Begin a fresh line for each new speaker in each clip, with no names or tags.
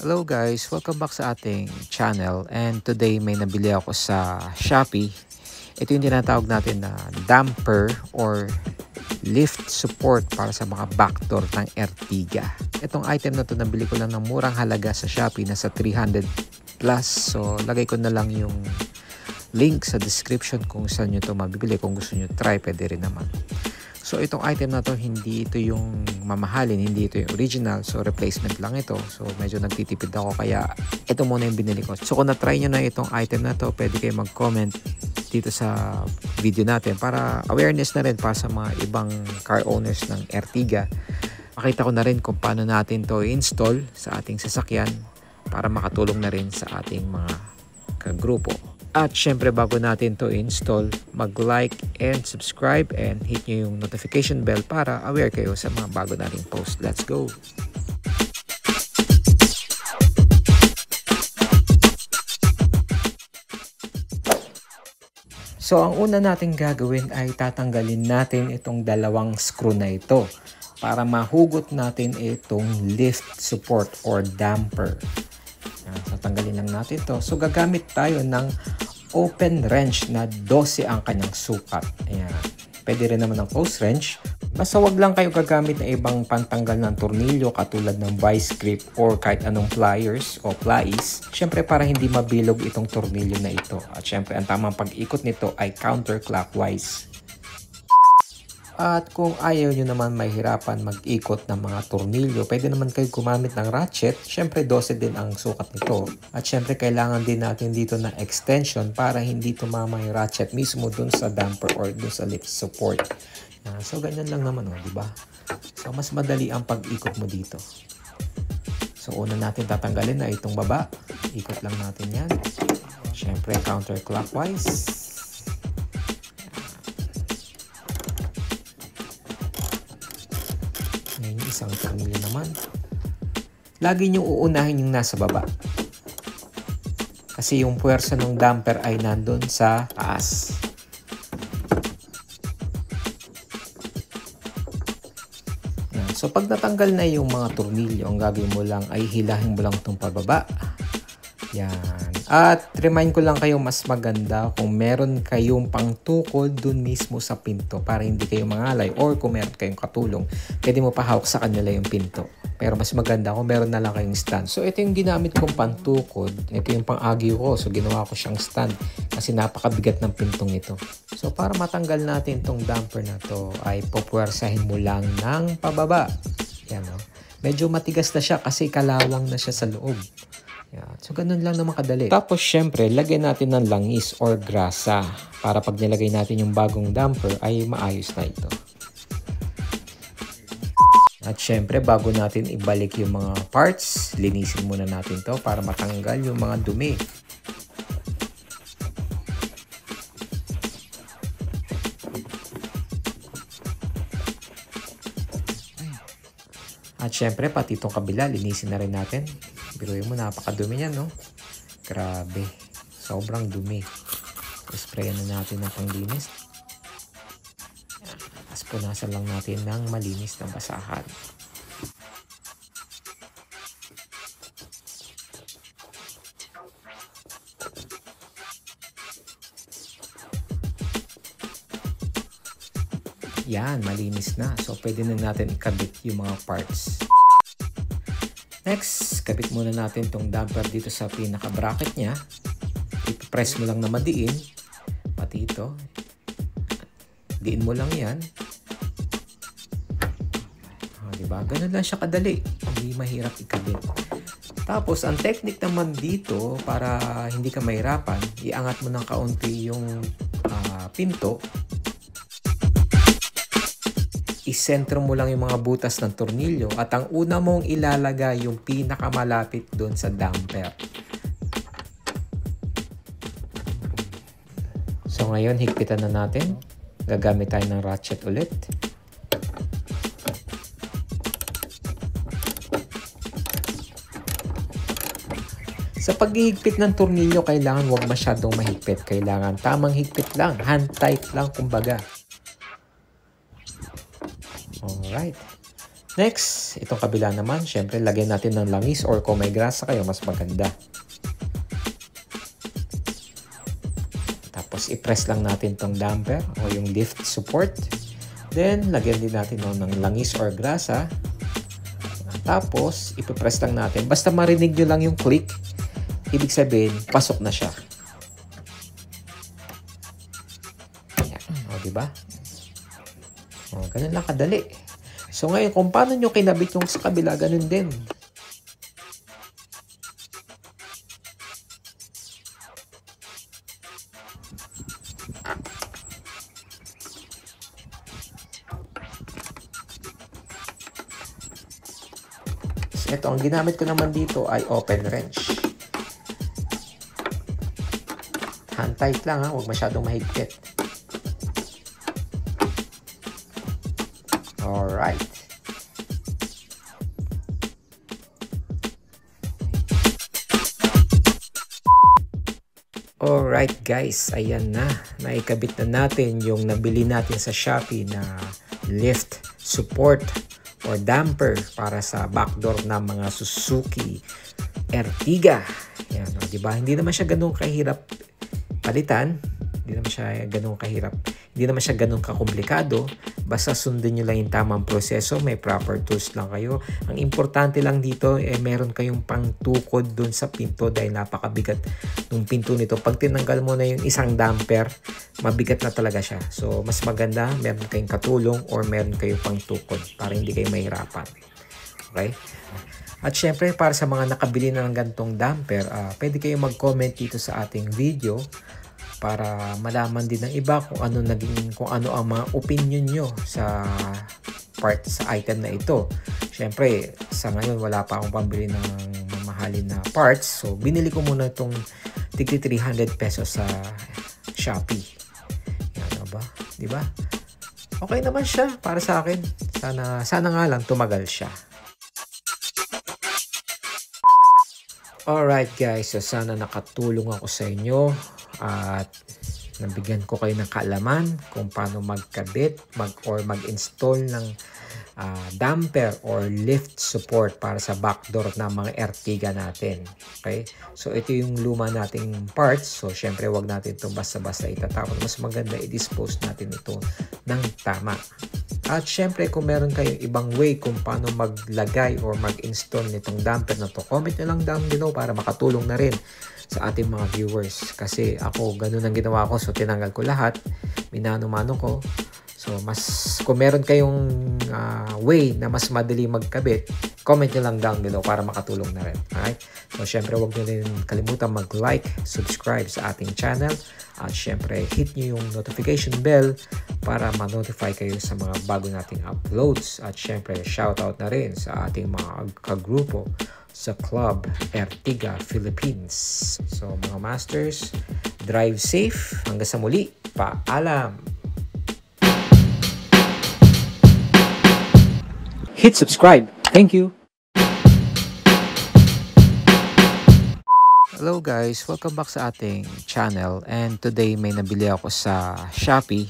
Hello guys, welcome back sa ating channel, and today may nabili ako sa Shopee. Ito yung tinatawag natin na damper or lift support para sa mga back door ng Ertiga. Itong item na to nabili ko lang ng murang halaga sa Shopee, nasa 300 plus. So lagay ko na lang yung link sa description kung saan nyo to mabibili. Kung gusto nyo try, pwede rin naman. So itong item na to, hindi ito yung mamahalin, hindi ito yung original. So replacement lang ito. So medyo nagtitipid ako, kaya ito muna yung binili ko. So kung na-try nyo na itong item na to, pwede kayo mag-comment dito sa video natin para awareness na rin para sa mga ibang car owners ng Ertiga. Makita ko na rin kung paano natin to i-install sa ating sasakyan para makatulong na rin sa ating mga kagrupo. At syempre, bago natin to install, mag-like and subscribe and hit nyo yung notification bell para aware kayo sa mga bago nating post. Let's go! So ang una nating gagawin ay tatanggalin natin itong dalawang screw na ito para mahugot natin itong lift support or damper. So tanggalin lang natin to. So gagamit tayo ng open wrench na 12 ang kanyang sukat. Ayan. Pwede rin naman ng close wrench. Basta wag lang kayo gagamit ng ibang pantanggal ng tornilyo katulad ng vice grip or kahit anong pliers o plies. Syempre para hindi mabilog itong tornilyo na ito. At syempre ang tamang pag-ikot nito ay counterclockwise. At kung ayaw nyo naman mahirapan mag-ikot ng mga tornilyo, pwede naman kayo gumamit ng ratchet. Syempre 12 din ang sukat nito. At syempre kailangan din natin dito na extension para hindi tumama yung ratchet mismo dun sa damper or dun sa lift support. So ganyan lang naman, di ba? So mas madali ang pag-ikot mo dito. So una natin tatanggalin na itong baba. Ikot lang natin yan. Syempre counterclockwise. Ngayon yung isang tornilyo naman. Lagi nyo uunahin yung nasa baba. Kasi yung puwersa ng damper ay nandun sa taas. Yan. So pag natanggal na yung mga tornilyo, ang gagawin mo lang ay hilahin mo lang itong pababa. Yan. At remind ko lang kayo, mas maganda kung meron kayong pangtukod dun mismo sa pinto para hindi kayo mangalay, or kung meron kayong katulong, pwede mo pahawak sa kanila yung pinto. Pero mas maganda kung meron na lang kayong stand. So ito yung ginamit kong pantukod. Ito yung pang-agyo ko. So ginawa ko siyang stand kasi napakabigat ng pintong ito. So para matanggal natin tong damper na to ay pupuwersahin mo lang ng pababa. Yan, o. Medyo matigas na siya kasi kalawang na siya sa loob. Yan. So, ganun lang naman kadali. Tapos, syempre, lagyan natin ng langis or grasa para pag nilagay natin yung bagong damper ay maayos na ito. At syempre, bago natin ibalik yung mga parts, linisin muna natin to para matanggal yung mga dumi. At syempre, pati itong kabila, linisin na rin natin. Biruin mo, napakadumi niyan, no? Grabe. Sobrang dumi. Sprayan na natin ng panglinis. Tapos punasan lang natin ng malinis na basahan. Yan, malinis na. So, pwede na natin ikabit yung mga parts. Next, kabit muna natin itong damper dito sa pinaka-bracket niya. Ipipress mo lang na madiin. Pati ito. Diin mo lang yan. Diba? Ganun lang siya kadali. Hindi mahirap ikabit. Tapos, ang technique naman dito, para hindi ka mahirapan, iangat mo ng kaunti yung pinto. Isentro mo lang yung mga butas ng tornilyo at ang una mong ilalagay yung pinakamalapit doon sa damper. So ngayon, higpitan na natin. Gagamit tayo ng ratchet ulit. Sa paghihigpit ng tornilyo, kailangan wag masyadong mahigpit. Kailangan tamang higpit lang. Hand tight lang kumbaga. Alright. Next, itong kabila naman, syempre lagyan natin ng langis or kung may grasa kayo, mas maganda. Tapos i-press lang natin tong damper o yung lift support. Then, lagyan din natin ng langis or grasa. Tapos, ipipress lang natin. Basta marinig nyo lang yung click, ibig sabihin, pasok na siya. O, diba? O, ganun lang kadali. So, ngayon, kung paano nyo kinabit yung sa kabila, ganun din. Ito, ang ginamit ko naman dito ay open wrench. Hand tight lang ha, huwag masyadong mahigpit. Alright. Alright guys, ayan na. Naikabit na natin yung nabili natin sa Shopee na lift support or damper para sa backdoor ng mga Suzuki Ertiga. Yan, o, diba? Hindi naman siya ganun kahirap palitan. Hindi naman siya ganun kahirap. Hindi naman siya ganun kakomplikado. Basta sundin nyo lang yung tamang proseso. May proper tools lang kayo. Ang importante lang dito, meron kayong pangtukod dun sa pinto dahil napakabigat ng pinto nito. Pag tinanggal mo na yung isang damper, mabigat na talaga siya. So, mas maganda, meron kayong katulong or meron kayong pangtukod para hindi kayo mahirapan. Okay? At syempre, para sa mga nakabili na ng gantong damper, pwede kayong mag-comment dito sa ating video para malaman din ng iba kung ano ang mga opinion nyo sa item na ito. Syempre, sa ngayon wala pa akong pambili ng mamahalin na parts. So, binili ko muna itong tigti 300 pesos sa Shopee. Yan ba? Diba? Okay naman siya para sa akin. Sana nga lang tumagal siya. Alright guys, so sana nakatulong ako sa inyo at nabigyan ko kayo ng kaalaman kung paano magkabit or mag-install ng damper or lift support para sa backdoor ng mga Ertiga natin. Okay? So ito yung luma nating parts. So syempre wag natin itong basta-basta itatapon. Mas maganda i-dispose natin ito ng tama. At syempre kung meron kayong ibang way kung paano maglagay or mag-install nitong damper na to, comment nyo lang down below para makatulong na rin sa ating mga viewers. Kasi ako ganun ang ginawa ko. So tinanggal ko lahat. Minano-mano ko. So kung meron kayong way na mas madali magkabit, comment nyo lang down below para makatulong na rin. Alright? So syempre wag nyo rin kalimutan mag-like, subscribe sa ating channel. At syempre hit nyo yung notification bell para ma-notify kayo sa mga bago nating uploads. At syempre shoutout na rin sa ating mga kagrupo sa Club Ertiga Philippines. So mga masters, drive safe. Hanggang sa muli. Paalam! Hit subscribe. Thank you. Hello guys, welcome back sa ating channel, and today may nabili ako sa Shopee.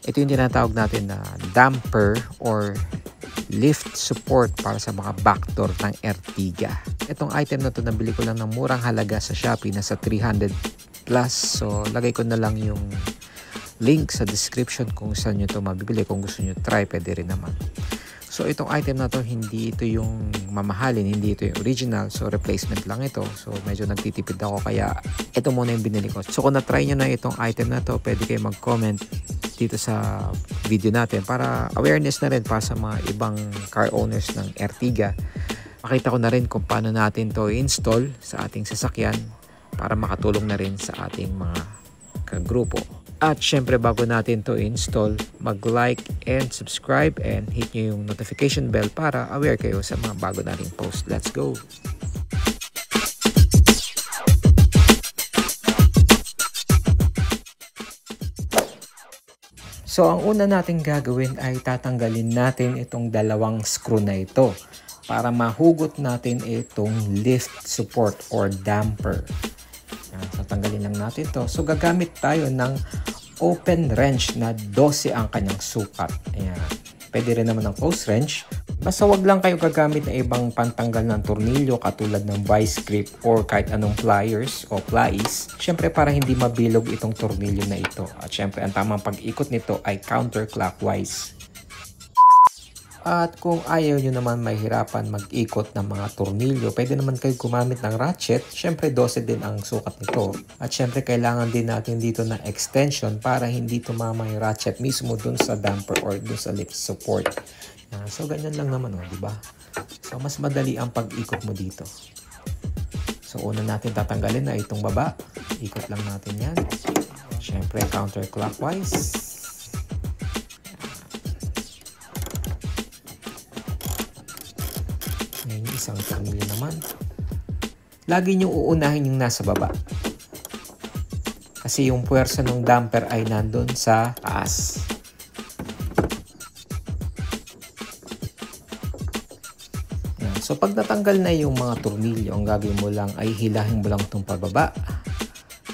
Ito yung tinatawag natin na damper or lift support para sa mga backdoor ng Ertiga. Itong item na to nabili ko lang ng murang halaga sa Shopee, nasa 300 plus. So lagay ko na lang yung link sa description kung saan nyo to mabibili. Kung gusto nyo try, pwede rin naman. So itong item na to, hindi ito yung mamahalin, hindi ito yung original. So replacement lang ito. So medyo nagtitipid ako kaya ito muna yung binili ko. So kung na-try nyo na itong item na to, pwede kayo mag-comment dito sa video natin para awareness na rin para sa mga ibang car owners ng Ertiga. Makita ko na rin kung paano natin to install sa ating sasakyan para makatulong na rin sa ating mga kagrupo. At syempre bago natin to install, mag-like and subscribe and hit nyo yung notification bell para aware kayo sa mga bago nating post. Let's go! So ang una nating gagawin ay tatanggalin natin itong dalawang screw na ito para mahugot natin itong lift support or damper. So tanggalin lang natin to. So gagamit tayo ng open wrench na 12 ang kanyang sukat. Ayan. Pwede rin naman ng close wrench. Basta wag lang kayo gagamit ng ibang pantanggal ng tornilyo katulad ng vice grip or kahit anong pliers o plies. Syempre para hindi mabilog itong tornilyo na ito. At syempre ang tamang pag-ikot nito ay counterclockwise. At kung ayaw nyo naman mahirapan mag-ikot ng mga tornilyo, pwede naman kayo gumamit ng ratchet. Syempre 12 din ang sukat nito. At syempre kailangan din natin dito ng extension para hindi tumama yung ratchet mismo dun sa damper or dun sa lift support. So ganyan lang naman, di ba? So mas madali ang pag-ikot mo dito. So una natin tatanggalin na itong baba. Ikot lang natin yan. Syempre counterclockwise. Ngayon yung isang tornilyo naman. Lagi nyo uunahin yung nasa baba. Kasi yung puwersa ng damper ay nandun sa taas. So pag natanggal na yung mga tornilyo, ang gagawin mo lang ay hilahin mo lang itong pababa.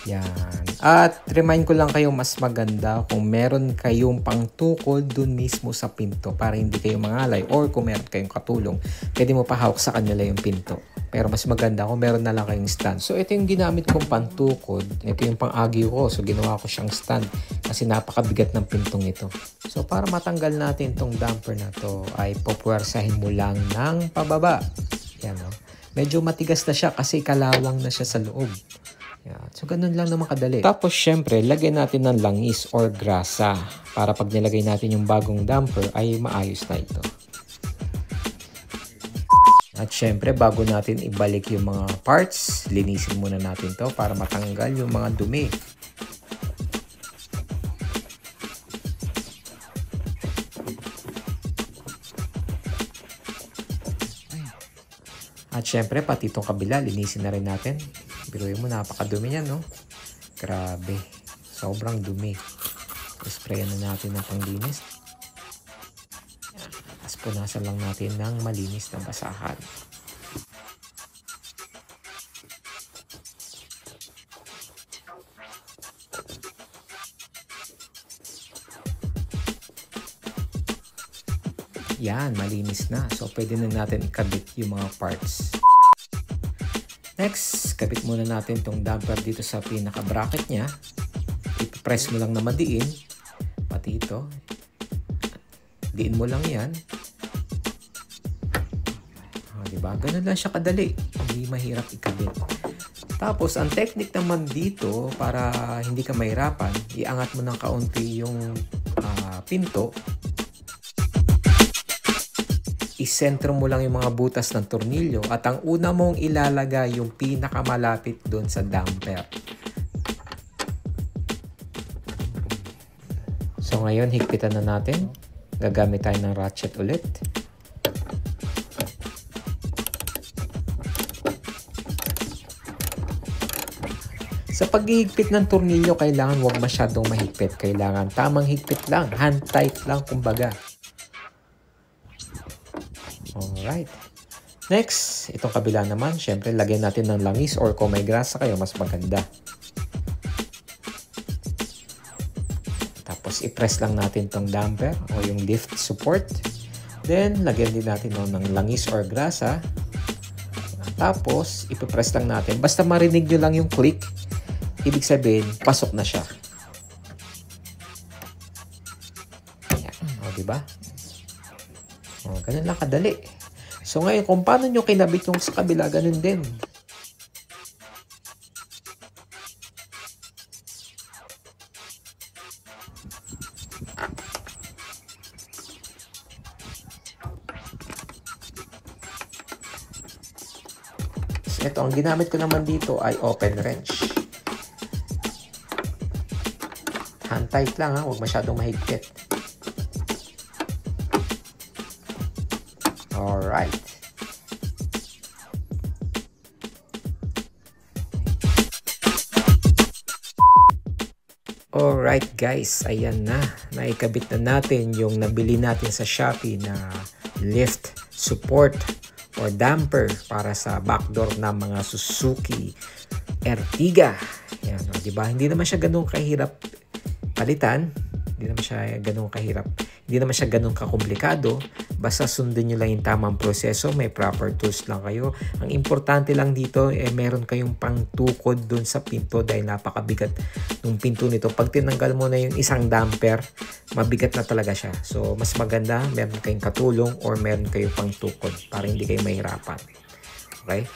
Yan. At remind ko lang kayo, mas maganda kung meron kayong pangtukod dun mismo sa pinto para hindi kayo mangalay, or kung meron kayong katulong, pwede mo pahawak sa kanila yung pinto. Pero mas maganda kung meron na lang kayong stand. So ito yung ginamit kong pantukod. Ito yung pang-agyo ko. So ginawa ko siyang stand kasi napakabigat ng pintong ito. So para matanggal natin tong damper na to ay pupuwersahin mo lang ng pababa. Yan, no? Medyo matigas na siya kasi kalawang na siya sa loob. Yan. So ganun lang naman kadali. Tapos syempre lagyan natin ng langis or grasa para pag nilagay natin yung bagong damper ay maayos na ito. At syempre bago natin ibalik yung mga parts, linisin muna natin to para matanggal yung mga dumi. At syempre pati itong kabila linisin na rin natin. Biruin mo, napakadumi niya, no? Grabe. Sobrang dumi. Sprayan na natin ng panglinis. Tapos punasan lang natin ng malinis na basahan. Yan, malinis na. So, pwede na natin ikabit yung mga parts. Next, kabit muna natin itong damper dito sa pinaka-bracket niya. I-press mo lang na madiin. Pati ito. Diin mo lang yan. Diba? Ganun lang siya kadali. Hindi mahirap ikabit. Tapos, ang technique naman dito, para hindi ka mahirapan, iangat mo ng kaunti yung pinto. Isentro mo lang yung mga butas ng tornilyo at ang una mong ilalagay yung pinakamalapit doon sa damper. So ngayon higpitan na natin. Gagamit tayo ng ratchet ulit. Sa paghihigpit ng tornilyo, kailangan huwag masyadong mahigpit. Kailangan tamang higpit lang, hand tight lang kumbaga. Alright. Next, itong kabila naman, syempre lagyan natin ng langis or kung may grasa kayo, mas maganda. Tapos i-press lang natin itong damper o yung lift support. Then, lagyan din natin ng langis or grasa. Tapos, ipipress lang natin. Basta marinig nyo lang yung click, ibig sabihin, pasok na siya. Ayan. O, diba? O, ganun lang kadali. So ngayon, kung paano nyo kinabit yung sa kabila, ganun din. So ito, ang ginamit ko naman dito ay open wrench. Hand tight lang, ha? Huwag masyadong mahigpit. Alright. Alright guys, ayan na. Naikabit na natin yung nabili natin sa Shopee na lift support or damper para sa backdoor ng mga Suzuki Ertiga. Yan, o, diba? Hindi naman siya ganun kahirap palitan. Hindi naman siya ganun kahirap. Hindi naman siya ganun kakomplikado. Basta sundin nyo lang yung tamang proseso, may proper tools lang kayo. Ang importante lang dito, meron kayong pangtukod dun sa pinto dahil napakabigat ng pinto nito. Pag tinanggal mo na yung isang damper, mabigat na talaga siya. So, mas maganda, meron kayong katulong or meron kayong pangtukod para hindi kayo mahirapan. Okay?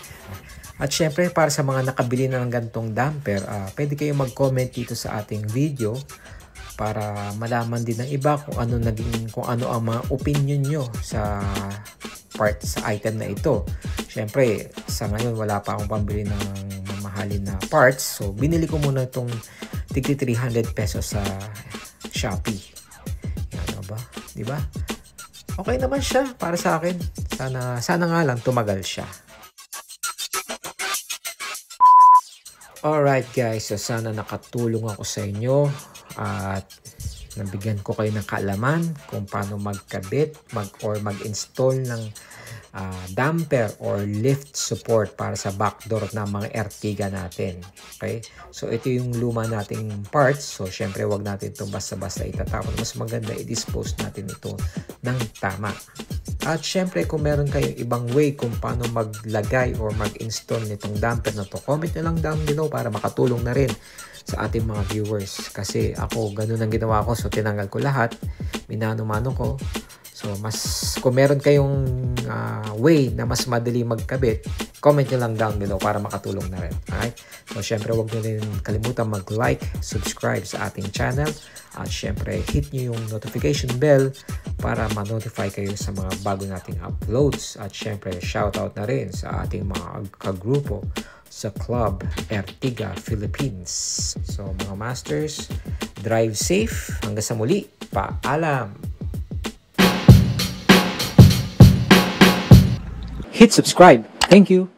At syempre, para sa mga nakabili na ng gantong damper, pwede kayo mag-comment dito sa ating video para malaman din ng iba kung ano ang mga opinion nyo sa item na ito. Syempre, sa ngayon wala pa akong pambili ng mamahalin na parts. So, binili ko muna itong tigti 300 pesos sa Shopee. Yan ba? Diba? Okay naman siya para sa akin. Sana nga lang tumagal siya. Alright guys, so sana nakatulong ako sa inyo at nabigyan ko kayo ng kaalaman kung paano magkabit or mag-install ng damper or lift support para sa backdoor ng mga Ertiga natin. Okay? So ito yung luma nating parts. So syempre wag natin ito basta-basta itatapon. Mas maganda i-dispose natin ito ng tama. At syempre kung meron kayong ibang way kung paano maglagay or mag-install nitong damper na to, comment nyo lang down below para makatulong na rin sa ating mga viewers. Kasi ako ganun ang ginawa ko. So tinanggal ko lahat. Minano-mano ko. So kung meron kayong way na mas madali magkabit, comment nyo lang down below para makatulong na rin. Alright? So syempre huwag nyo rin kalimutan mag-like, subscribe sa ating channel. At syempre hit nyo yung notification bell para ma-notify kayo sa mga bago nating uploads. At syempre shoutout na rin sa ating mga kagrupo sa Club Ertiga Philippines. So mga masters, drive safe. Hanggang sa muli. Paalam! Hit subscribe. Thank you.